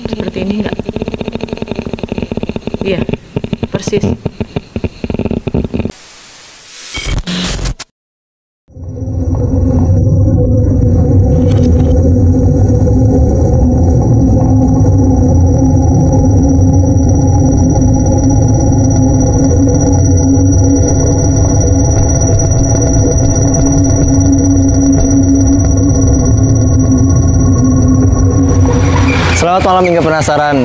Seperti ini enggak? Iya, persis. Selamat malam, Inga penasaran.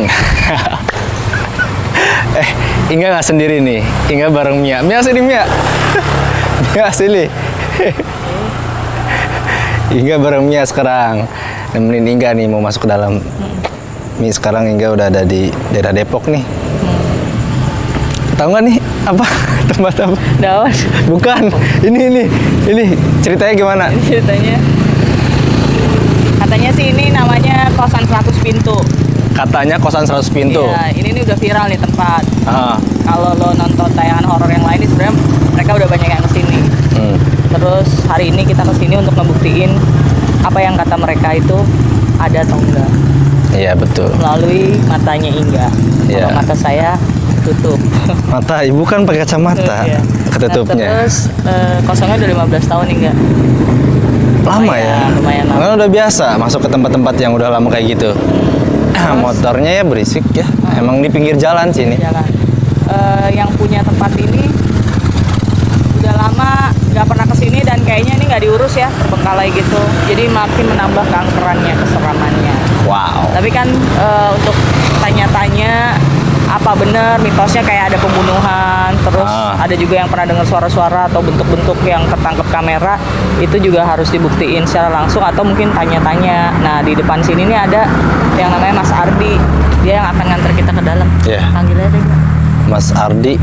Inga nggak sendiri nih. Inga bareng Mia. Mia sini, Mia. Mia sini. Inga bareng Mia sekarang. Nemenin Inga nih mau masuk ke dalam. Nih sekarang Inga udah ada di daerah Depok nih. Tahu nggak nih apa tempat apa? Daun. Bukan. Ini ceritanya gimana? Ini ceritanya. Katanya sih ini namanya kosan 100 pintu. Katanya kosan 100 pintu. Iya, ini udah viral nih tempat. Ah. Kalau lo nonton tayangan horor yang lain, sebenarnya mereka udah banyak yang kesini. Terus hari ini kita kesini untuk ngebuktiin apa yang kata mereka itu ada atau enggak. Iya betul. Melalui matanya Inga. Iya. Kalau mata saya tutup. Mata ibu kan pakai kacamata. Iya. Ketutupnya. Nah, terus kosongnya udah 15 tahun Inga. Lama ya? Lumayan lama. Kan udah biasa masuk ke tempat-tempat yang udah lama kayak gitu. Motornya ya berisik ya. Emang di pinggir jalan sini. Jalan. Yang punya tempat ini udah lama nggak pernah kesini dan kayaknya ini nggak diurus ya, terbengkalai gitu. Jadi makin menambah keangkerannya, keseramannya. Wow. Tapi kan untuk tanya-tanya apa bener mitosnya kayak ada pembunuhan, terus ada juga yang pernah dengar suara-suara atau bentuk-bentuk yang tertangkap kamera, itu juga harus dibuktiin secara langsung atau mungkin tanya-tanya. Nah di depan sini nih ada yang namanya Mas Ardi, dia yang akan nganter kita ke dalam. Iya. Panggil aja deh. Mas Ardi,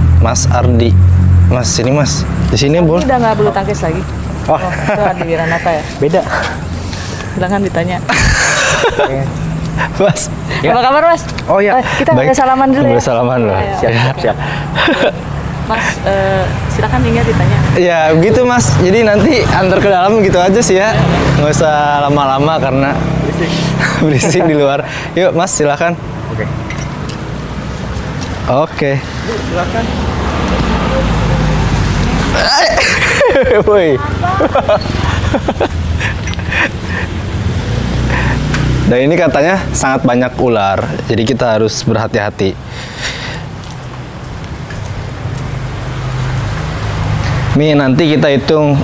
Mas sini Mas, di sini boleh. Ini udah nggak bulu tangkis lagi. Oh, Itu Ardi Wiranata ya. beda. Silakan ditanya. Mas. Ya. Apa kabar Mas? Oh ya. Kita boleh salaman dulu ya. Boleh salaman loh. Siap. Mas, silakan Inga ditanya. Ya begitu Mas. Jadi nanti antar ke dalam gitu aja sih ya. Nggak usah lama-lama karena berisik di luar. Yuk Mas silakan. Oke. Silakan. Woi. Dan ini katanya sangat banyak ular, jadi kita harus berhati-hati. Nih nanti kita hitung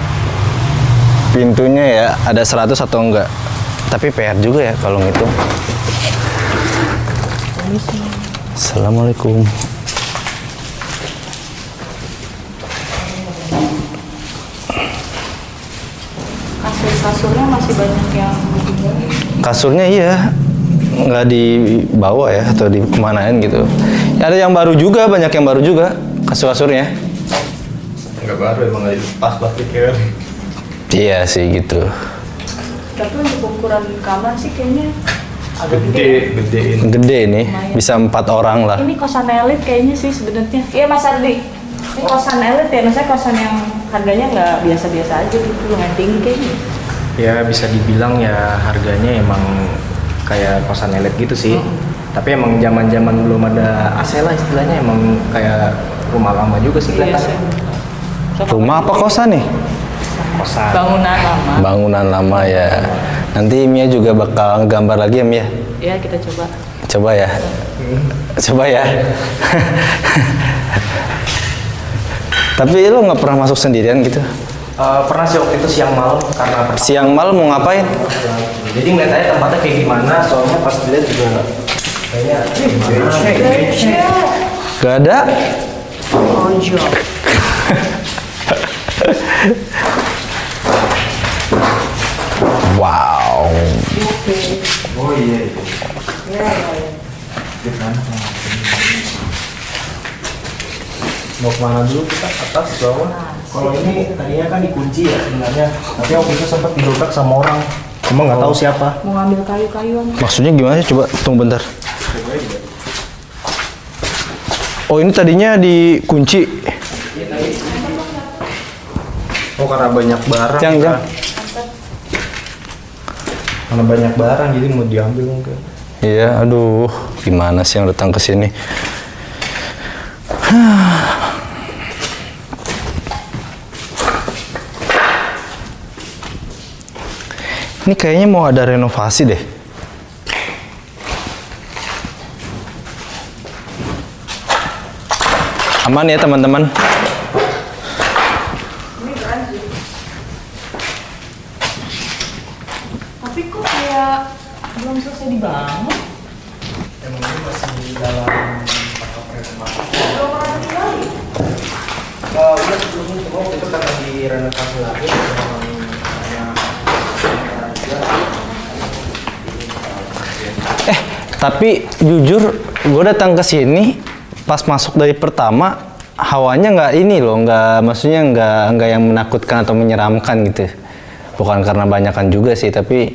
pintunya ya, ada 100 atau enggak. Tapi PR juga ya kalau ngitung. Assalamualaikum. Kasurnya masih banyak yang Kasurnya iya, nggak dibawa ya atau dikemanain gitu. Ya, ada yang baru juga, banyak yang baru juga kasur-kasurnya. Nggak baru, emang nggak pas plastiknya. Iya sih gitu. Tapi untuk ukuran kamar sih kayaknya agak Gedein. Gede nih, bisa 4 orang lah. Ini kosan elit kayaknya sih sebenarnya. Iya Mas Ardi. Ini kosan elit ya, maksudnya kosan yang harganya nggak biasa-biasa aja gitu, lumayan tinggi kayaknya. Ya bisa dibilang ya harganya emang kayak kosan elit gitu sih. Tapi emang zaman-zaman belum ada AC lah istilahnya, emang kayak rumah lama juga sih Iya kelihatan. sih. Rumah apa kosan nih? Kosan. Bangunan lama. Bangunan lama ya. Nanti Mia juga bakal gambar lagi ya Mia? Ya kita coba. Coba ya. Coba ya. Tapi lo nggak pernah masuk sendirian gitu? Pernah sih waktu itu siang malam karena Siang malam mau ngapain? jadi ngeliat aja tempatnya kayak gimana, soalnya pas dilihat juga kayaknya Gak ada? Ojo. Wow. oh iya. Mau kemana dulu kita? Atas, bawah? Kalau ini tadinya kan dikunci ya sebenarnya, tapi waktu itu sempat dirusak sama orang. Cuma nggak tahu siapa. Mau ngambil kayu-kayuan. Maksudnya gimana sih? Coba tunggu bentar. Oh ini tadinya dikunci. Oh karena banyak barang. Jang. Karena banyak barang jadi mau diambil mungkin. Iya, aduh, gimana sih yang datang ke sini? Ini kayaknya mau ada renovasi deh. Aman ya teman-teman? Tapi kok kayak belum selesai dibangun? Emang ini masih dalam tahap renovasi. Belum pernah ditinggali? Udah sebelum itu kan lagi renovasi lagi. Memang hanya Tapi jujur, gue datang ke sini pas masuk dari pertama hawanya nggak ini loh, maksudnya nggak yang menakutkan atau menyeramkan gitu. Bukan karena banyakan juga sih, tapi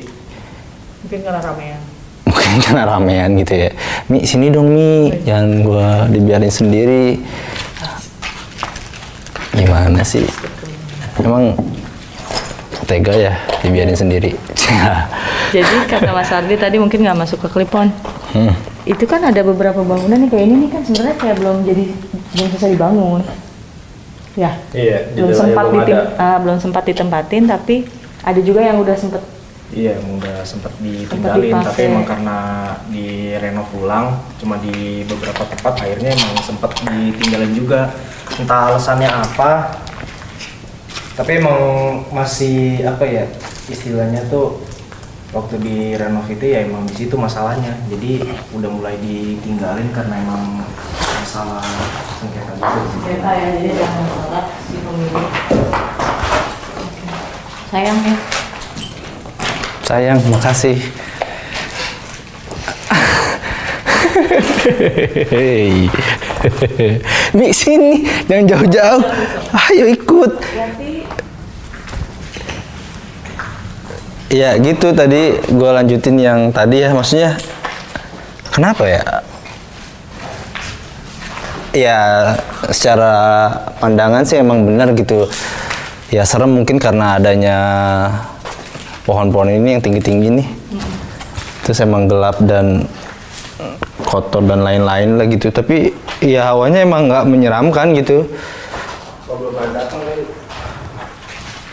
Mungkin karena ramean. mungkin karena ramean gitu ya. Mi sini dong Mi, jangan gue dibiarin sendiri. Gimana sih? Emang tega ya dibiarin sendiri. Jadi kata Mas Ardi tadi mungkin nggak masuk ke Klipon. Itu kan ada beberapa bangunan nih kayak ini nih kan sebenarnya kayak belum selesai dibangun. Ya. Iya, Belum sempat ditempatin tapi ada juga yang udah sempet. Iya, udah sempat ditinggalin, dipakai. tapi emang karena direnov ulang, cuma di beberapa tempat akhirnya emang sempat ditinggalin juga. Entah alasannya apa, tapi emang masih apa ya istilahnya tuh waktu direnov itu ya emang di situ masalahnya. Jadi udah mulai ditinggalin karena emang masalah sengketa gitu. Sengketa ya, jadi ada masalah si pemilik. Sayang ya. Sayang, makasih. Hei, Mi sini, jangan jauh-jauh. Ayo ikut. Ya gitu tadi gue lanjutin yang tadi ya, maksudnya kenapa ya? Ya secara pandangan sih emang benar gitu. Ya serem mungkin karena adanya pohon-pohon ini yang tinggi-tinggi nih. Terus emang gelap dan kotor dan lain-lain lah gitu. Tapi ya hawanya emang nggak menyeramkan gitu.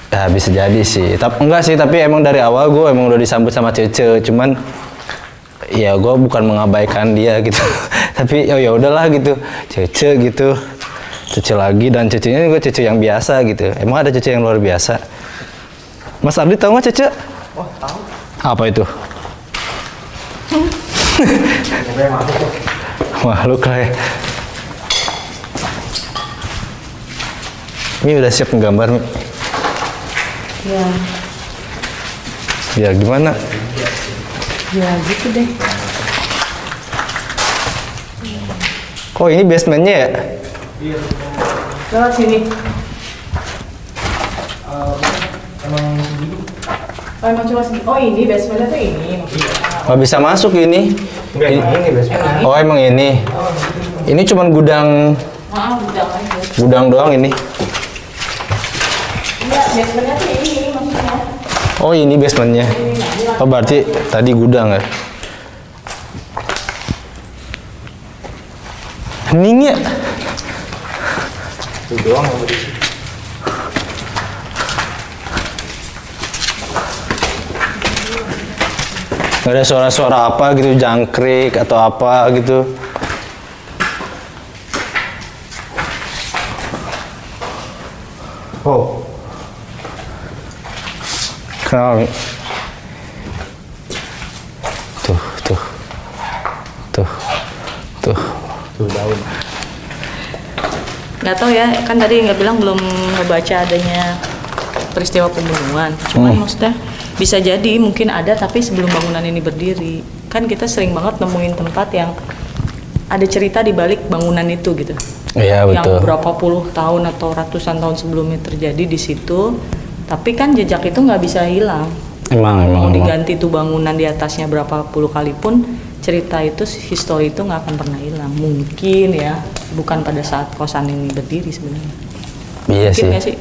Ya bisa jadi sih. Tapi enggak sih, tapi emang dari awal gue emang udah disambut sama Cece. Cuman ya gue bukan mengabaikan dia gitu. Tapi ya udahlah gitu. Cece gitu. Cece lagi, dan Cecenya juga Cece yang biasa gitu. Emang ada Cece yang luar biasa. Mas Ardi tahu nggak Cece? Oh, tahu. Apa itu? Makhluk lah ya. Ini udah siap menggambar, Mi? Ya, Ya gimana? ya gitu deh. Oh ini basementnya ya? Lewat sini. Oh emang cuma segini. Oh ini basementnya tuh ini maksudnya. Nggak bisa masuk ini. Ini biasanya. Oh emang ini. Ini cuman gudang Gudang aja. gudang doang ini. Iya, basementnya tuh ini maksudnya. Oh ini basementnya. Oh berarti tadi gudang ya? Hening ya? Itu doang yang berisi. Nggak ada suara-suara apa gitu, jangkrik atau apa gitu. Oh, Kenapa? Mi? Tuh, tuh, tuh, tuh. tuh daun. Nggak tahu ya, kan tadi nggak bilang belum ngebaca adanya peristiwa pembunuhan. Cuman maksudnya bisa jadi mungkin ada tapi sebelum bangunan ini berdiri. Kan kita sering banget nemuin tempat yang ada cerita di balik bangunan itu gitu. Iya Yang betul. berapa puluh tahun atau ratusan tahun sebelumnya terjadi di situ. Tapi kan jejak itu nggak bisa hilang. Emang. Mau diganti tuh bangunan di atasnya berapa puluh kali pun cerita itu, histori itu nggak akan pernah hilang. Mungkin ya, bukan pada saat kosan ini berdiri sebenarnya. Iya Mungkin sih. nggak sih?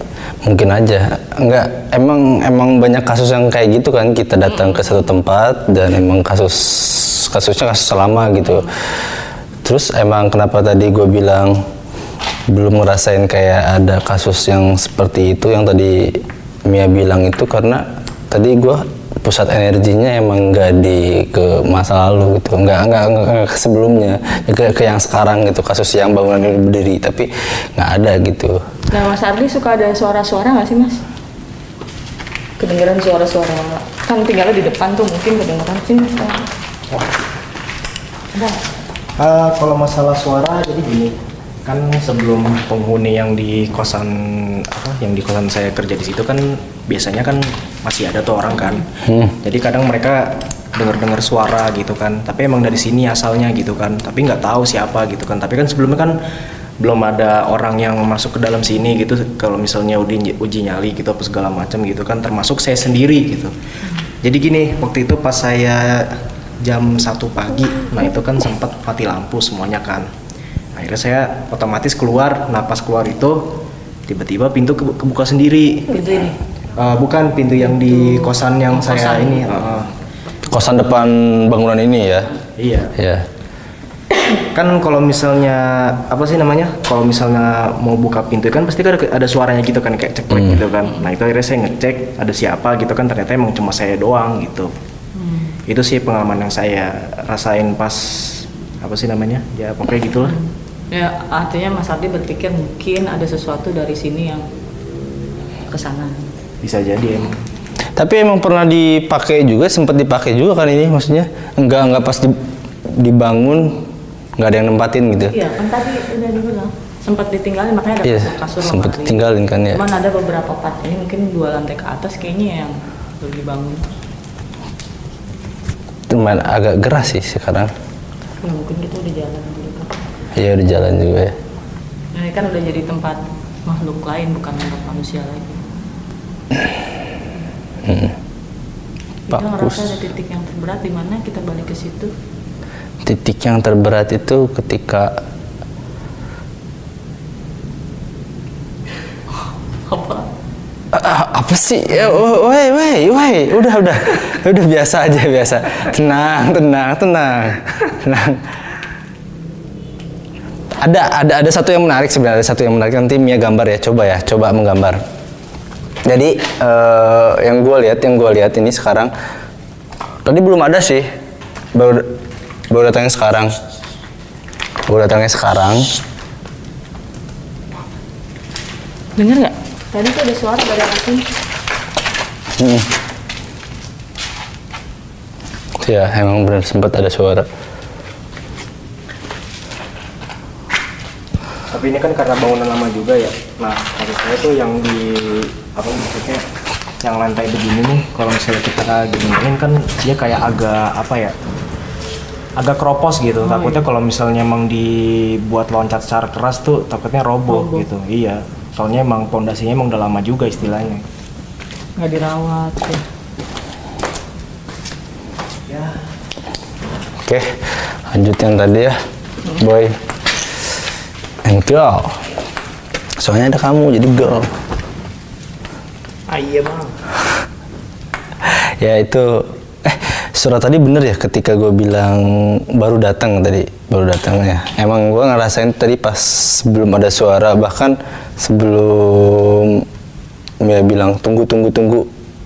Mungkin aja. Enggak, emang banyak kasus yang kayak gitu kan. Kita datang ke satu tempat dan emang kasus kasusnya kasus lama gitu. Terus emang kenapa tadi gue bilang belum ngerasain kayak ada kasus yang seperti itu yang tadi Mia bilang itu karena tadi gue pusat energinya emang nggak ke masa lalu gitu, nggak ke sebelumnya, ke yang sekarang gitu, kasus yang bangunan ini berdiri, tapi nggak ada gitu. Nah, Mas Ardi suka ada suara-suara nggak sih, Mas? Kedengeran suara-suara, kan tinggalnya di depan tuh, mungkin kedengeran sih. Ada. Kalau masalah suara, jadi gini, kan sebelum penghuni yang di kosan saya kerja di situ kan biasanya kan masih ada tuh orang kan. Jadi kadang mereka dengar suara gitu kan, tapi emang dari sini asalnya gitu kan, tapi nggak tahu siapa gitu kan. Tapi kan sebelumnya kan belum ada orang yang masuk ke dalam sini gitu. Kalau misalnya uji nyali gitu apa segala macam gitu kan, termasuk saya sendiri gitu. Jadi gini, waktu itu pas saya jam 1 pagi, nah itu kan sempat mati lampu semuanya kan. Akhirnya saya otomatis keluar. Nah pas keluar itu tiba-tiba pintu kebuka sendiri. Pintu ini? Bukan, pintu yang di kosan yang saya kosan. ini. Kosan depan bangunan ini ya? Iya. Ya. Kan kalau misalnya apa sih namanya? Kalau misalnya mau buka pintu kan pasti kan ada suaranya gitu kan, kayak ceklek gitu kan. Nah itu akhirnya saya ngecek ada siapa gitu kan, ternyata emang cuma saya doang gitu. Itu sih pengalaman yang saya rasain pas apa sih namanya? Ya pokoknya gitulah. Ya, artinya Mas Ardi berpikir mungkin ada sesuatu dari sini yang ke sana. Bisa jadi emang. Tapi emang pernah dipakai juga, sempat dipakai juga kan ini, maksudnya enggak pas dibangun nggak ada yang nempatin gitu. Iya, kan tadi udah dibilang sempat ditinggalin, makanya ada kasur sempat ditinggalin kan ya. Cuman ada beberapa part ini mungkin 2 lantai ke atas kayaknya yang belum dibangun. Cuman agak gerah sih sekarang. Ya, mungkin kita udah jalan dulu kan. Iya udah jalan juga ya. Nah, ini kan udah jadi tempat makhluk lain, bukan tempat manusia lagi. Kita ngerasa ada titik yang terberat di mana kita balik ke situ. Titik yang terberat itu ketika apa sih? Woi, udah biasa aja, biasa. Tenang. Ada satu yang menarik sebenarnya, nanti Mia gambar ya, coba menggambar. Jadi yang gue lihat ini sekarang, tadi belum ada sih, baru datangnya sekarang. Dengar nggak? Tadi tuh ada suara dari atas sini. Ya, emang benar sempat ada suara. Tapi ini kan karena bangunan lama juga ya. Nah, maksud saya tuh yang di apa maksudnya yang lantai begini nih, kalau misalnya kita giniin kan dia kayak agak keropos gitu. Takutnya kalau misalnya emang dibuat loncat secara keras tuh takutnya roboh gitu. Iya. Soalnya emang pondasinya emang udah lama juga istilahnya. Nggak dirawat ya. Oke, lanjut yang tadi ya, boy and girl. Soalnya ada kamu jadi girl. Iya bang. Ya itu, surat tadi bener ya ketika gue bilang baru datang ya. Emang gue ngerasain tadi pas sebelum ada suara, bahkan sebelum ya bilang tunggu.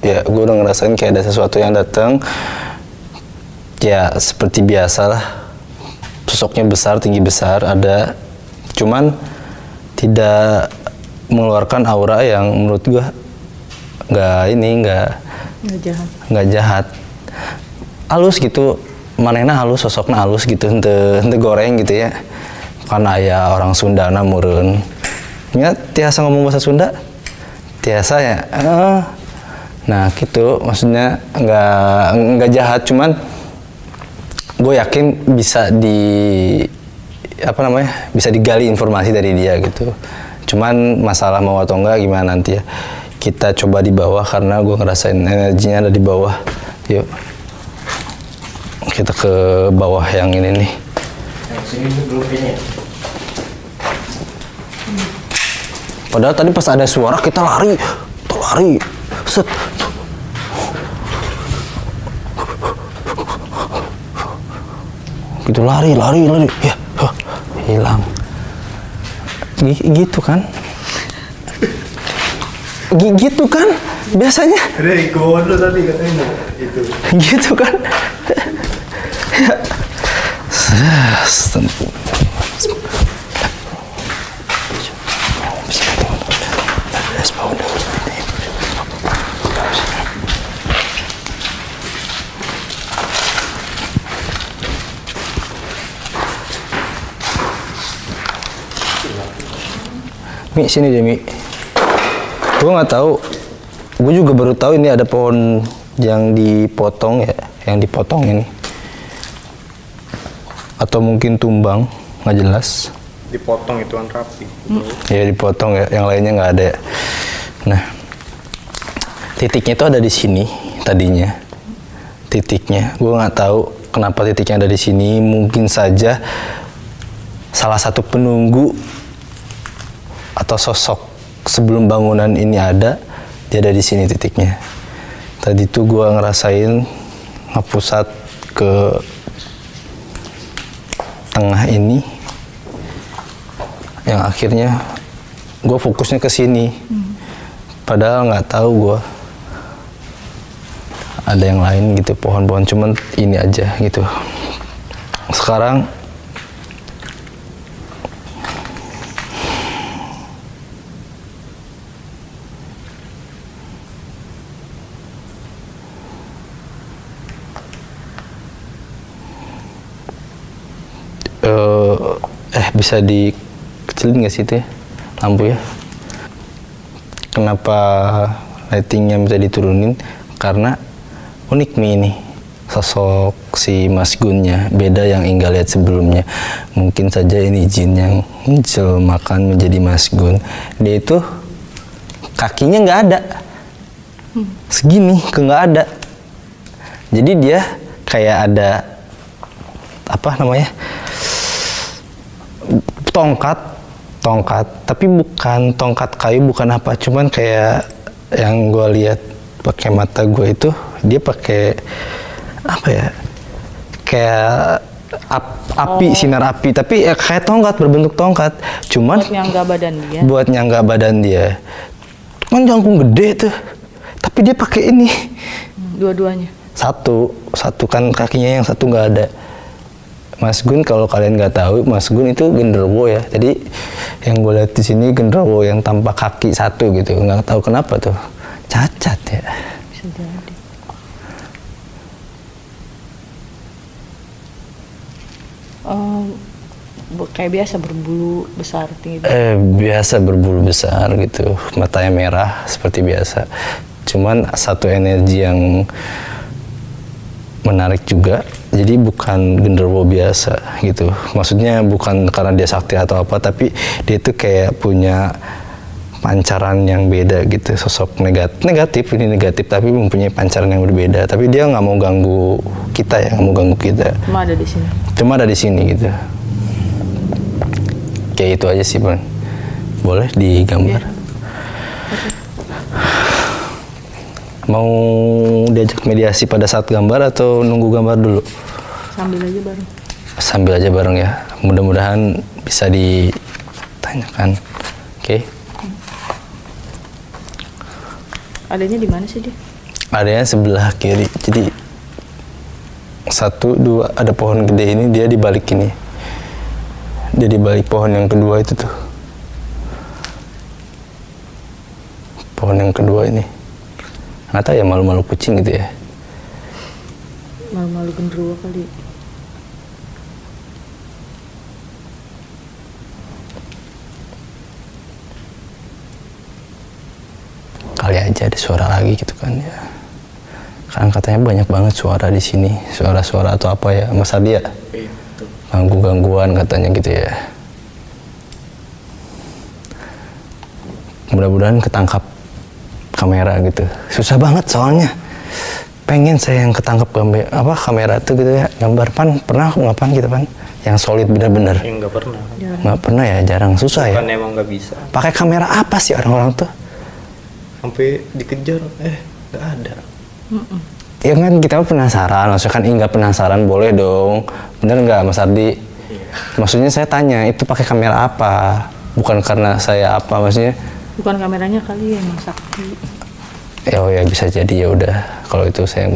Ya gue udah ngerasain kayak ada sesuatu yang datang. Ya seperti biasa lah, sosoknya besar, tinggi besar ada. Cuman tidak mengeluarkan aura yang menurut gue nggak jahat. Halus gitu, manehna halus, sosoknya halus gitu, ente goreng gitu ya. Karena ya orang Sunda meureun. Ingat tiasa ngomong bahasa Sunda? Tiasa ya. Nah gitu, maksudnya nggak jahat, cuman gue yakin bisa bisa digali informasi dari dia gitu. Cuman masalah mau atau enggak gimana nanti ya. Kita coba di bawah karena gue ngerasain energinya ada di bawah. Yuk. Kita ke bawah yang ini nih. Sini dulu kayaknya. Padahal tadi pas ada suara kita lari. Set. gitu, lari, ya, hilang. Gitu kan? Gitu kan? Biasanya. Rego lo tadi katanya itu. Gitu kan? Mi, sini deh Mi. Gue nggak tahu. Gue juga baru tahu ini ada pohon yang dipotong ya, yang dipotong ini. Atau mungkin tumbang, nggak jelas. Dipotong itu kan rapi. Ya dipotong ya, yang lainnya nggak ada. Nah, titiknya itu ada di sini tadinya. Titiknya, gue nggak tahu kenapa titiknya ada di sini. Mungkin saja salah satu penunggu atau sosok sebelum bangunan ini ada, dia ada di sini titiknya. Tadi tuh gue ngerasain ngepusat ke tengah ini, yang akhirnya gue fokusnya ke sini. Padahal nggak tahu gue ada yang lain gitu, pohon-pohon, cuman ini aja gitu. Sekarang bisa dikecilin nggak sih itu ya, lampu ya? Kenapa lightingnya bisa diturunin? Karena unik Mi ini, sosok si Mas Gunnya beda yang Inga lihat sebelumnya. Mungkin saja ini jin yang menjelmakan menjadi Mas Gun. Dia itu kakinya nggak ada, segini ke nggak ada. Jadi dia kayak ada apa namanya, tongkat, tapi bukan tongkat kayu, bukan apa, cuman kayak yang gue lihat pakai mata gue itu, dia pakai apa ya, kayak api, sinar api, tapi ya kayak tongkat, berbentuk tongkat, cuman buat nyangga badan dia. Kan jangkung gede tuh, tapi dia pakai ini. Dua-duanya. Satu kan kakinya, yang satu nggak ada. Mas Gun, kalau kalian nggak tahu, Mas Gun itu genderuwo ya. Jadi yang gue lihat di sini genderuwo yang tanpa kaki satu gitu. Nggak tahu kenapa tuh, cacat ya. Bisa jadi. Kayak biasa berbulu besar tinggi. Biasa berbulu besar gitu, matanya merah seperti biasa. Cuman satu energi yang menarik juga. Jadi bukan genderuwo biasa gitu. Maksudnya bukan karena dia sakti atau apa, tapi dia itu kayak punya pancaran yang beda gitu. Sosok negatif, ini negatif, tapi mempunyai pancaran yang berbeda. Tapi dia nggak mau ganggu kita ya, nggak mau ganggu kita. Cuma ada di sini. Cuma ada di sini gitu. Kayak itu aja sih, Bang. Boleh digambar? Yeah. Mau diajak mediasi pada saat gambar atau nunggu gambar dulu? Sambil aja bareng. Sambil aja bareng ya. Mudah-mudahan bisa ditanyakan. Oke. Adanya di mana sih dia? Adanya sebelah kiri. Jadi 1, 2 ada pohon gede ini, dia di balik ini. Dia di balik pohon yang kedua itu tuh. Pohon yang kedua ini. Nggak tahu ya, malu-malu kucing gitu ya. Malu-malu genderuwo kali. Kali aja ada suara lagi gitu kan ya. Kan katanya banyak banget suara di sini, suara-suara atau apa ya, Mas Adi ya? Ganggu-gangguan katanya gitu ya. Mudah-mudahan ketangkap kamera gitu. Susah banget soalnya. Pengen saya yang ketangkap kamera tuh gitu ya. Gambar pernah ngapain gitu kan? Yang solid bener-bener. Nggak pernah. Nggak pernah ya, jarang, susah ya. Kan emang nggak bisa. Pakai kamera apa sih orang-orang tuh? Sampai dikejar, nggak ada. Ya kan kita penasaran, maksudnya kan nggak penasaran boleh dong, bener nggak Mas Ardi? Maksudnya saya tanya itu pakai kamera apa, bukan karena saya apa, maksudnya? Bukan kameranya kali ya Emang sakti. Ya oh ya bisa jadi, ya udah kalau itu saya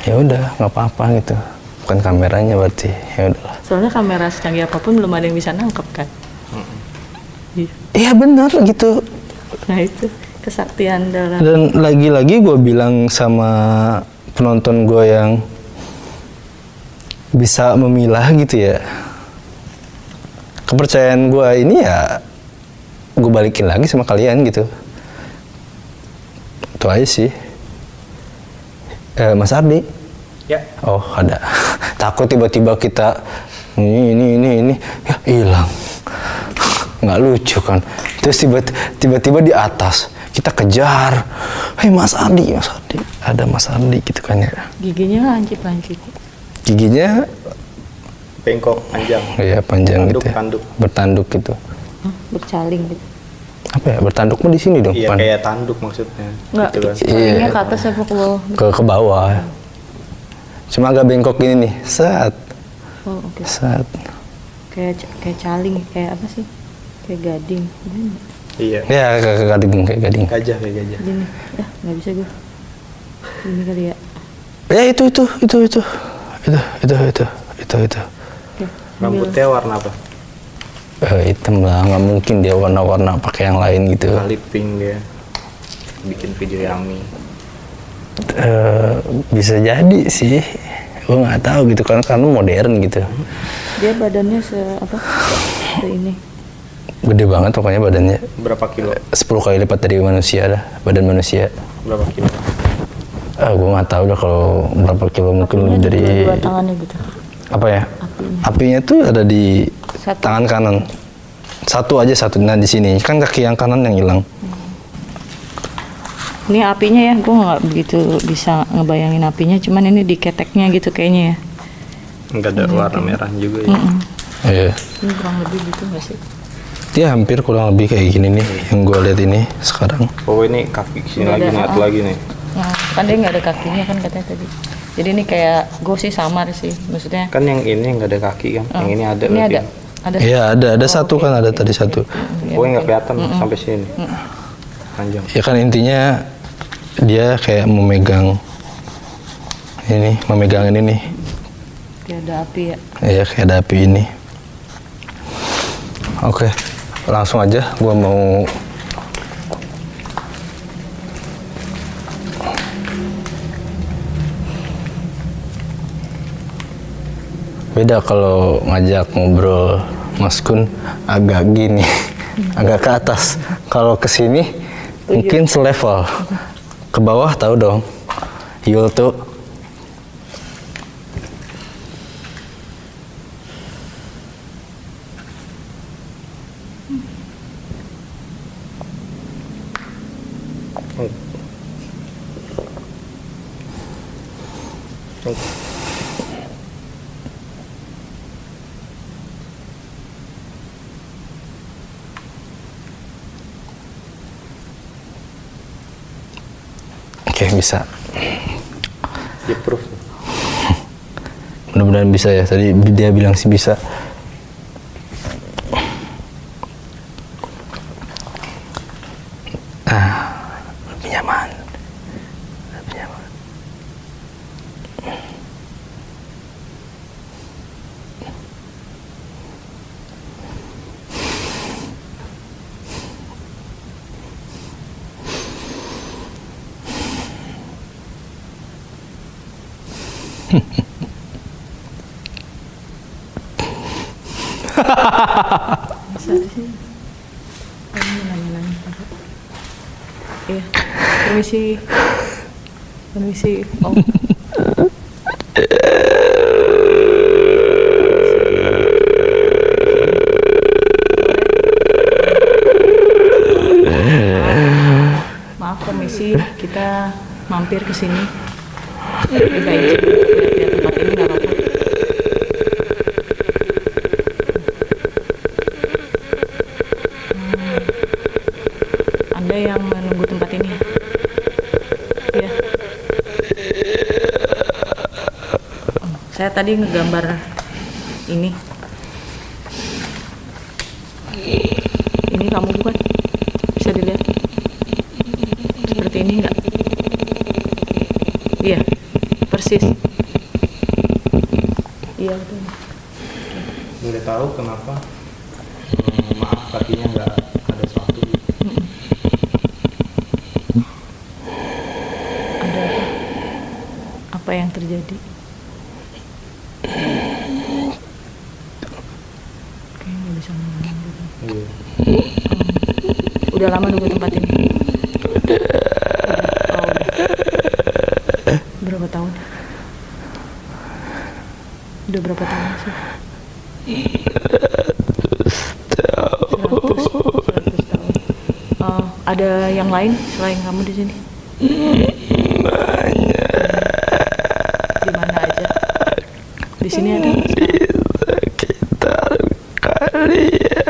ya udah nggak apa-apa gitu, bukan kameranya berarti, ya udahlah. Soalnya kamera secanggih apapun belum ada yang bisa nangkep kan. Iya benar gitu. Nah itu kesaktian dalam. Dan lagi-lagi gue bilang sama penonton gue yang bisa memilah gitu ya, kepercayaan gue ini ya gue balikin lagi sama kalian gitu. Itu aja sih. Mas Ardi? Ya. Oh ada. Takut tiba-tiba kita ini ya hilang. Nggak lucu kan. Terus tiba-tiba di atas kita kejar. Hei Mas Ardi, ada Mas Ardi gitu kan ya. Giginya lancip-lancip. Giginya Bengkok, panjang. iya panjang gitu ya. Bertanduk. Bertanduk gitu. Bercaling gitu. Apa ya, bertanduk mah di sini dong. Iya Pan. kayak tanduk maksudnya. Enggak, Gitu kan. calingnya ke atas apa ke bawah? Ke bawah. Cuma agak bengkok gini nih. Set. Oh oke. Set. Kayak caling, kayak apa sih? Kayak gading. Gini. Iya. Ya kayak gading. Gajah kayak gajah. Gini. Nggak bisa gue. Gini kali ya. Ya itu. Oke. Rambutnya warna apa? Hitam lah, nggak mungkin dia warna-warna pakai yang lain gitu. Kali pink dia. Bikin video Yami. Bisa jadi sih, gue nggak tahu gitu kan, karena modern gitu. Dia badannya apa? Ini. Gede banget pokoknya badannya. Berapa kilo? 10 kali lipat dari manusia lah, badan manusia. Berapa kilo? Gue nggak tahu dah kalau berapa kilo, mungkin Apinya dari dua tangannya gitu. apa ya? Apinya tuh ada di Satu. tangan kanan. Satu. Nah di sini kan kaki yang kanan yang hilang. Ini apinya ya, gue nggak begitu bisa ngebayangin apinya, cuman ini di keteknya gitu kayaknya ya. Enggak ada warna merah juga ya. Iya. Ini kurang lebih gitu nggak sih? Dia hampir kurang lebih kayak gini nih yang gue lihat ini sekarang. Oh ini kaki sini Nggak lagi ada, nih, satu lagi nih. Nah, kan dia nggak ada kakinya kan katanya tadi. Jadi ini kayak gue sih samar sih, maksudnya. Kan yang ini nggak ada kaki kan, yang ini ada. Ini berarti. ada. Iya ada satu oke, kan, ada oke, tadi oke. satu. Pokoknya nggak kelihatan sampai sini. Panjang. Ya kan intinya dia kayak memegang ini nih. Kayak ada api ya. Iya kayak ada api ini. Oke, langsung aja gua mau beda kalau ngajak ngobrol Mas Kun agak gini, agak ke atas. Kalau ke sini mungkin selevel. Ke bawah tahu dong. Yul tuh. Oke, bisa. Di proof. Mudah-mudahan bisa ya. Tadi dia bilang sih bisa. Lebih nyaman. Lebih nyaman. Bisa sih. Ini nanya-nanya. Iya. Permisi. Oh. Maaf permisi, kita mampir ke sini. Kita izin lihat tempat ini nggak apa-apa. Anda yang menunggu tempat ini? Iya. Saya tadi ngegambar ini. Ini kamu bukan? Bisa dilihat? Seperti ini enggak? Iya, persis. Iya betul. Boleh tahu kenapa? Maaf kakinya nggak ada suatu. Ada apa? Apa yang terjadi? Kayaknya nggak bisa ngomong gitu. Iya. Udah lama nunggu tempat ini? Oh, udah. Berapa tahun? Udah berapa tahun sih? 100 tahun. Ada yang lain selain kamu di sini? Di mana aja? Di sini ada apa sekarang? Sekitar kali ya.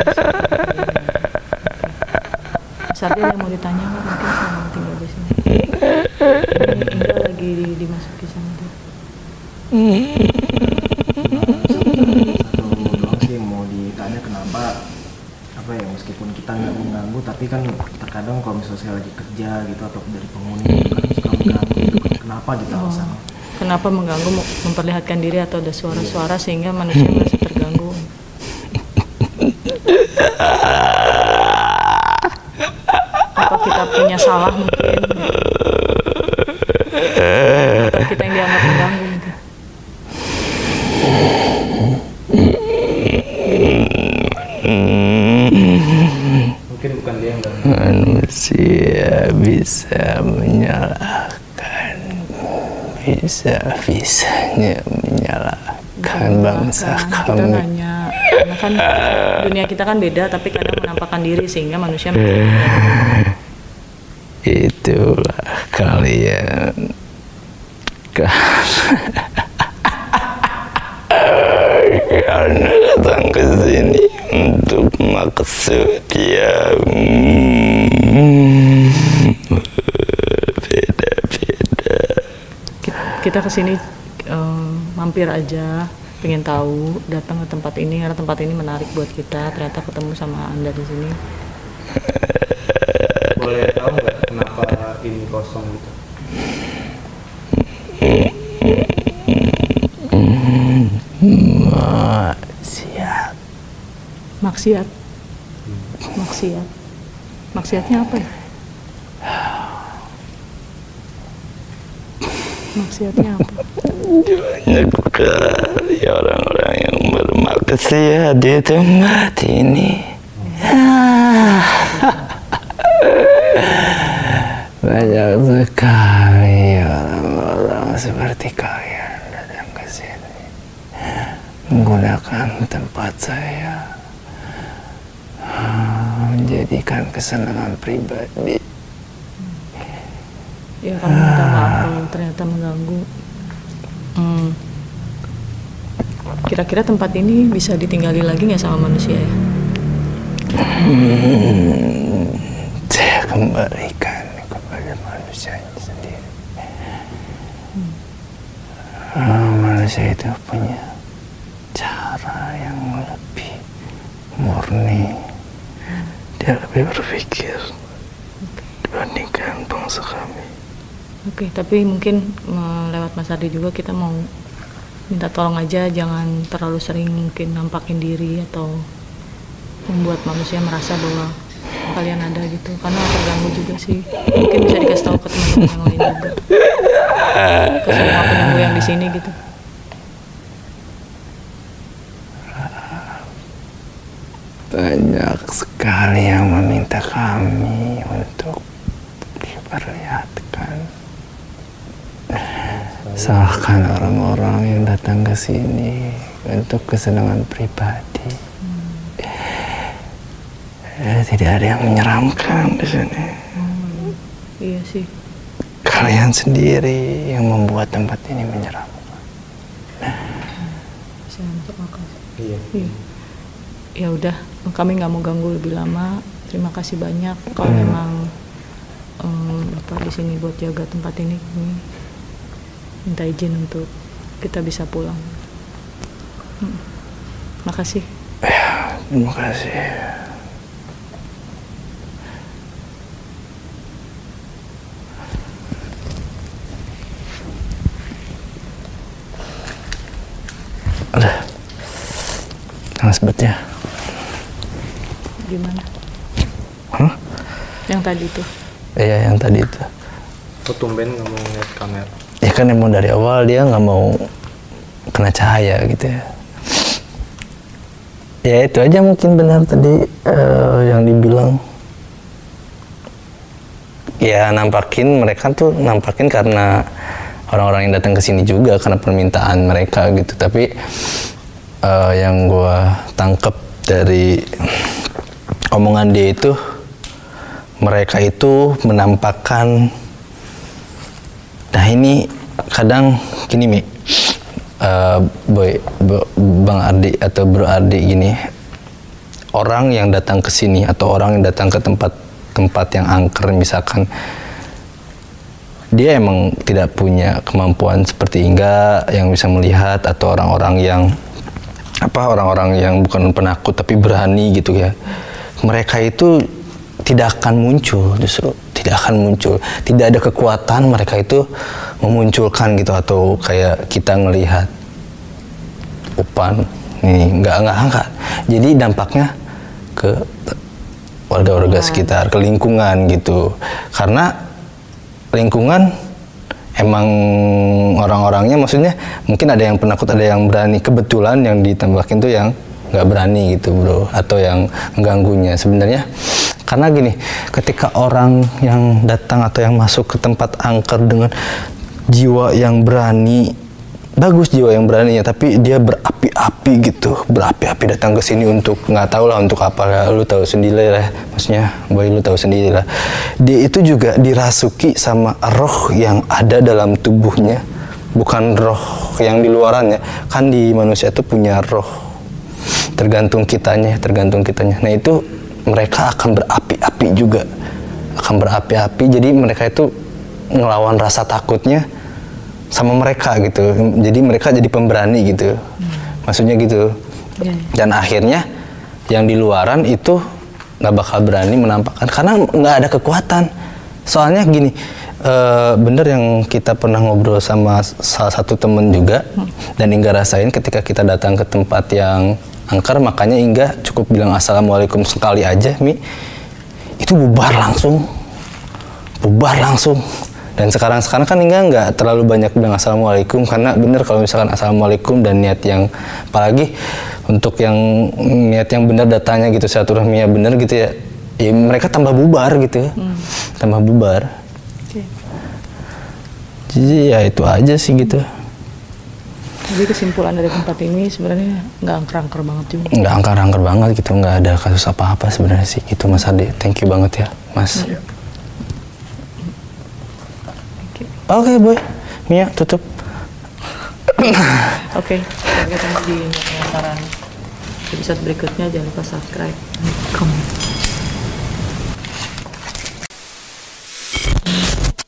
Sardi ada yang mau ditanya nggak? Mungkin sama tinggal di sini. Ini Indra lagi dimasuki sama dia. Satu doang sih mau ditanya kenapa apa ya, meskipun kita nggak mengganggu tapi kan terkadang kalau misalnya saya lagi kerja gitu atau dari penghuni kan suka mengganggu gitu. Kenapa gitu alasannya? Kenapa mengganggu, memperlihatkan diri atau ada suara-suara sehingga manusia merasa terganggu? Apa kita punya salah mungkin? Atau kita yang dianggap mengganggu mungkin? Mungkin bukan dia yang ganggu. Manusia bisa menyalahkan, bisa-bisanya menyalahkan bangsa Kita kami. nanya, karena kan dunia kita kan beda, tapi kadang menampakkan diri sehingga manusia menjadi Itulah kalian karena datang ke sini untuk maksud yang beda-beda. kita kesini mampir aja, pengen tahu, datang ke tempat ini karena tempat ini menarik buat kita. Ternyata ketemu sama Anda di sini. Boleh tahu nggak kenapa ini kosong gitu? Maksiat. Maksiat. Maksiat. Maksiatnya apa ya? Maksiatnya apa? Banyak sekali orang-orang yang bermaksiat di tempat ini. Banyak sekali orang-orang seperti kalian datang ke sini menggunakan tempat saya menjadikan kesenangan pribadi. Ya kamu minta maaf kalau ternyata mengganggu. Kira-kira tempat ini bisa ditinggali lagi nggak sama manusia ya? Saya kembalikan kepada manusia sendiri. Manusia itu punya cara yang lebih murni. Dia lebih berpikir dibandingkan bangsa kami. Oke, tapi mungkin lewat Mas Ardi juga kita mau minta tolong aja, jangan terlalu sering mungkin nampakin diri atau membuat manusia merasa bahwa kalian ada gitu, karena terganggu juga sih. Mungkin bisa dikasih tahu ke teman-teman yang lain juga, ke semua penunggu yang di sini gitu. Banyak sekali yang meminta kami untuk diperlihatkan, salahkan orang-orang yang datang ke sini untuk kesenangan pribadi. Tidak ada yang menyeramkan di sini. Iya sih. Kalian sendiri yang membuat tempat ini menyeramkan. Bisa masuk akal. Iya. Ya udah, kami nggak mau ganggu lebih lama. Terima kasih banyak. Kalau memang Bapak di sini buat jaga tempat ini, kami minta izin untuk kita bisa pulang. Makasih. Ya, terima kasih. Udah. Panas banget ya. Gimana? Hah? Yang tadi tuh. Iya, yang tadi itu. Tuh tumben nggak mau ngeliat kamera. Ya kan emang dari awal dia nggak mau kena cahaya gitu ya. Ya itu aja mungkin benar tadi yang dibilang. Ya mereka tuh nampakin karena orang-orang yang datang ke sini juga karena permintaan mereka gitu. Tapi yang gua tangkep dari omongan dia itu, mereka itu menampakkan, nah ini kadang gini Mi, Bang Ardi atau Bro Ardi gini, orang yang datang ke sini atau orang yang datang ke tempat yang angker misalkan, dia emang tidak punya kemampuan seperti Inga yang bisa melihat, atau orang-orang yang bukan penakut tapi berani gitu ya. Mereka itu tidak akan muncul, justru tidak akan muncul. Tidak ada kekuatan mereka itu memunculkan gitu, atau kayak kita ngelihat Upan ini enggak. Jadi dampaknya ke warga-warga sekitar, ke lingkungan gitu. Karena lingkungan emang orang-orangnya, maksudnya mungkin ada yang penakut, ada yang berani. Kebetulan yang ditembakin tuh yang nggak berani gitu bro, atau yang mengganggunya sebenarnya. Karena gini, ketika orang yang datang atau yang masuk ke tempat angker dengan jiwa yang berani, bagus jiwa yang beraninya, tapi dia berapi-api gitu, berapi-api datang ke sini untuk nggak tahu lah untuk apa ya, lu tahu sendiri lah, maksudnya boy lu tahu sendiri lah. Dia itu juga dirasuki sama roh yang ada dalam tubuhnya, bukan roh yang di luarannya. Kan di manusia itu punya roh, tergantung kitanya. Nah itu mereka akan berapi-api juga, jadi mereka itu ngelawan rasa takutnya sama mereka gitu, jadi mereka jadi pemberani gitu, maksudnya gitu. Dan akhirnya yang di luaran itu nggak bakal berani menampakkan karena nggak ada kekuatan. Soalnya gini, bener yang kita pernah ngobrol sama salah satu temen juga, dan Inga rasain ketika kita datang ke tempat yang angker, makanya Inga cukup bilang assalamualaikum sekali aja Mi, itu bubar langsung. Dan sekarang kan Inga nggak terlalu banyak bilang assalamualaikum, karena bener kalau misalkan assalamualaikum dan niat yang, apalagi untuk yang niat yang benar datanya gitu, silaturahminya bener gitu ya, ya mereka tambah bubar gitu ya, tambah bubar. Jadi ya itu aja sih gitu. Jadi kesimpulan dari tempat ini sebenarnya nggak angker-angker banget juga. Nggak angker-angker banget gitu, nggak ada kasus apa-apa sebenarnya sih gitu Mas Ade. Thank you banget ya Mas. Oke, Boy, Mia tutup. Oke, sampai ketemu di penasaran episode berikutnya. Jangan lupa subscribe, komen.